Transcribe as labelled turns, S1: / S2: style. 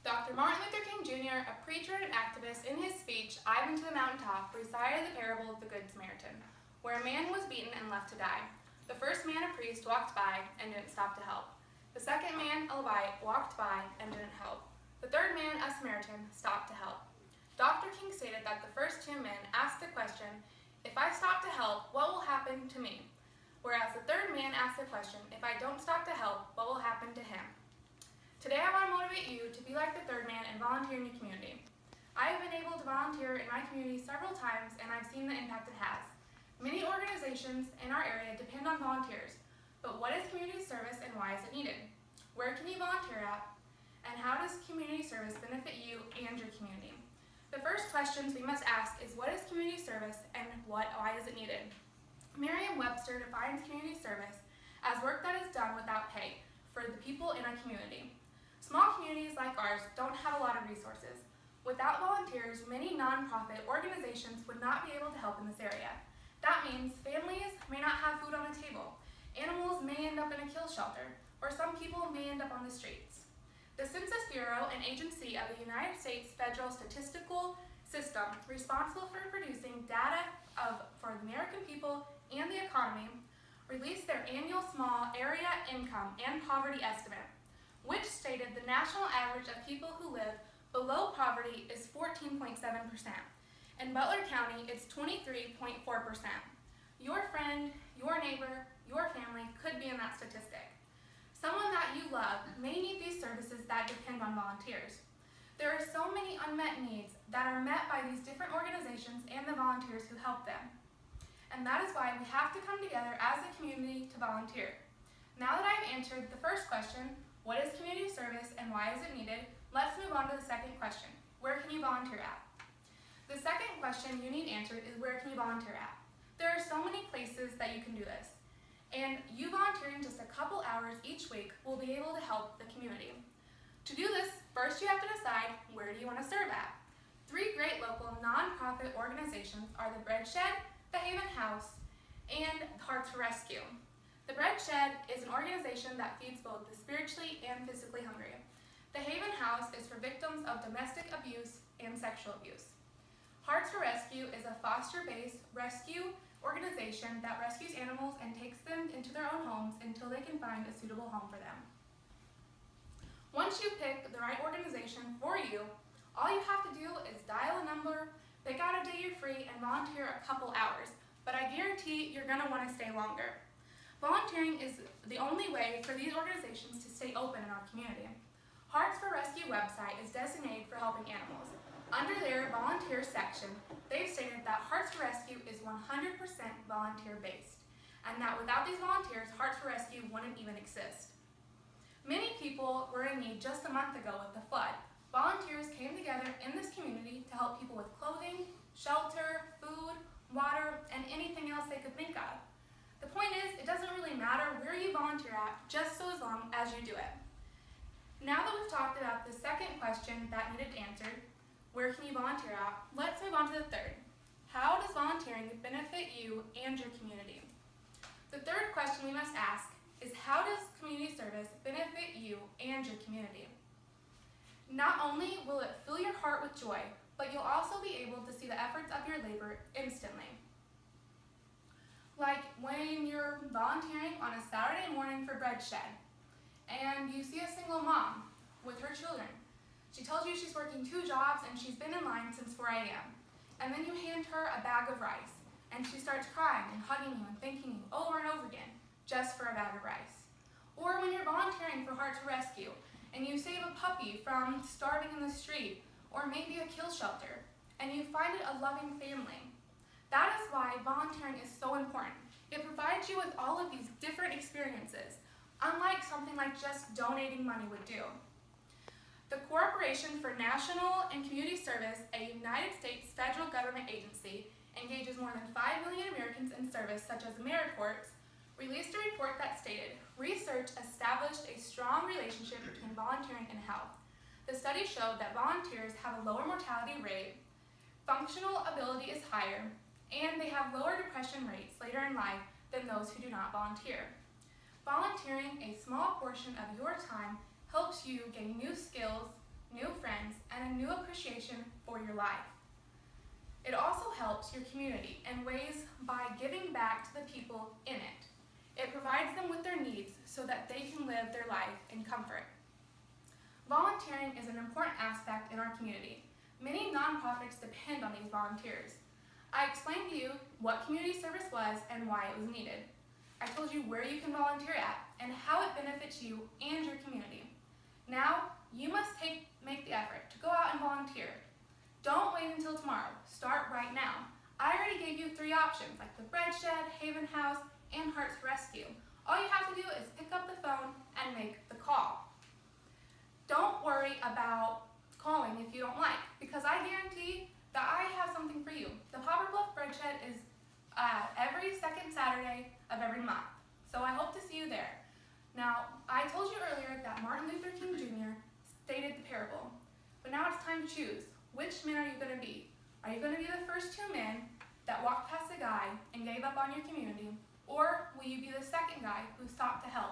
S1: Dr. Martin Luther King Jr., a preacher and activist, in his speech, "I've Been to the Mountaintop," recited the parable of the Good Samaritan, where a man was beaten and left to die. The first man, a priest, walked by and didn't stop to help. The second man, a Levite, walked by and didn't help. The third man, a Samaritan, stopped to help. Dr. King stated that the first two men asked the question, "If I stop to help, what will happen to me?" Whereas the third man asked the question, "If I don't stop to help, what will happen to him?" Today I want to motivate you to be like the third man and volunteer in your community. I have been able to volunteer in my community several times and I've seen the impact it has. Many organizations in our area depend on volunteers, but what is community service and why is it needed? Where can you volunteer at? And how does community service benefit you and your community? The first questions we must ask is, what is community service and why is it needed? Merriam-Webster defines community service as work that is done without pay for the people in a community. Small communities like ours don't have a lot of resources. Without volunteers, many nonprofit organizations would not be able to help in this area. That means families may not have food on the table, animals may end up in a kill shelter, or some people may end up on the streets. The Census Bureau, an agency of the United States Federal Statistical System responsible for producing data for the American people and the economy, released their annual small area income and poverty estimate, which stated the national average of people who live below poverty is 14.7%. In Butler County, it's 23.4%. Your friend, your neighbor, your family could be in that statistic. Someone that you love may need these services that depend on volunteers. There are so many unmet needs that are met by these different organizations and the volunteers who help them. And that is why we have to come together as a community to volunteer. Now that I've answered the first question, what is community service and why is it needed, let's move on to the second question, where can you volunteer at? The second question you need answered is, where can you volunteer at? There are so many places that you can do this, and you volunteering just a couple hours each week will be able to help the community. To do this, first you have to decide, where do you want to serve at? Three great local nonprofit organizations are the Bread Shed, the Haven House, and Hearts for Rescue. The Bread Shed is an organization that feeds both the spiritually and physically hungry. The Haven House is for victims of domestic abuse and sexual abuse. Hearts for Rescue is a foster-based rescue organization that rescues animals and takes them into their own homes until they can find a suitable home for them. Once you pick the right organization for you, all you have to do is dial a number, pick out a day you're free, and volunteer a couple hours, but I guarantee you're going to want to stay longer. Volunteering is the only way for these organizations to stay open in our community. Hearts for Rescue website is designated for helping animals. Under their volunteer section, they've stated that Hearts for Rescue is 100% volunteer-based, and that without these volunteers, Hearts for Rescue wouldn't even exist. Many people were in need just a month ago with the flood. Volunteers came together in this community to help people with clothing, shelter, food, water, and anything else they could think of. The point is, it doesn't really matter where you volunteer at, just so as long as you do it. Now that we've talked about the second question that needed answered, where can you volunteer at, let's move on to the third. How does volunteering benefit you and your community? The third question we must ask is, how does community service benefit you and your community? Not only will it fill your heart with joy, but you'll also be able to see the efforts of your labor instantly. Like when you're volunteering on a Saturday morning for Bread Shed, and you see a single mom with her children. She tells you she's working 2 jobs and she's been in line since 4 a.m. And then you hand her a bag of rice, and she starts crying and hugging you and thanking you over and over again, just for a bag of rice. Or when you're volunteering for Hearts for Rescue, and you save a puppy from starving in the street, or maybe a kill shelter, and you find it a loving family. That is why volunteering is so important. It provides you with all of these different experiences, unlike something like just donating money would do. The Corporation for National and Community Service, a United States federal government agency, engages more than 5 million Americans in service, such as AmeriCorps, released a report that stated, research established a strong relationship between volunteering and health. The study showed that volunteers have a lower mortality rate, functional ability is higher, and they have lower depression rates later in life than those who do not volunteer. Volunteering a small portion of your time helps you gain new skills, new friends, and a new appreciation for your life. It also helps your community in ways by giving back to the people in it. It provides them with their needs so that they can live their life in comfort. Volunteering is an important aspect in our community. Many nonprofits depend on these volunteers. I explained to you what community service was and why it was needed. I told you where you can volunteer at and how it benefits you and your community. Now, you must make the effort to go out and volunteer. Don't wait until tomorrow. Start right now. I already gave you 3 options, like the Bread Shed, Haven House, and Hearts Rescue. All you have to do is pick up the phone and make the call. Don't worry about calling if you don't like, because I guarantee that I have something for you. The Poplar Bluff Bread Shed is every second Saturday of every month, so I hope to see you there. Now, I told you earlier that Martin Luther King Jr. stated the parable, but now it's time to choose. Which men are you going to be? Are you going to be the first 2 men that walked past the guy and gave up on your community, or will you be the second guy who stopped to help?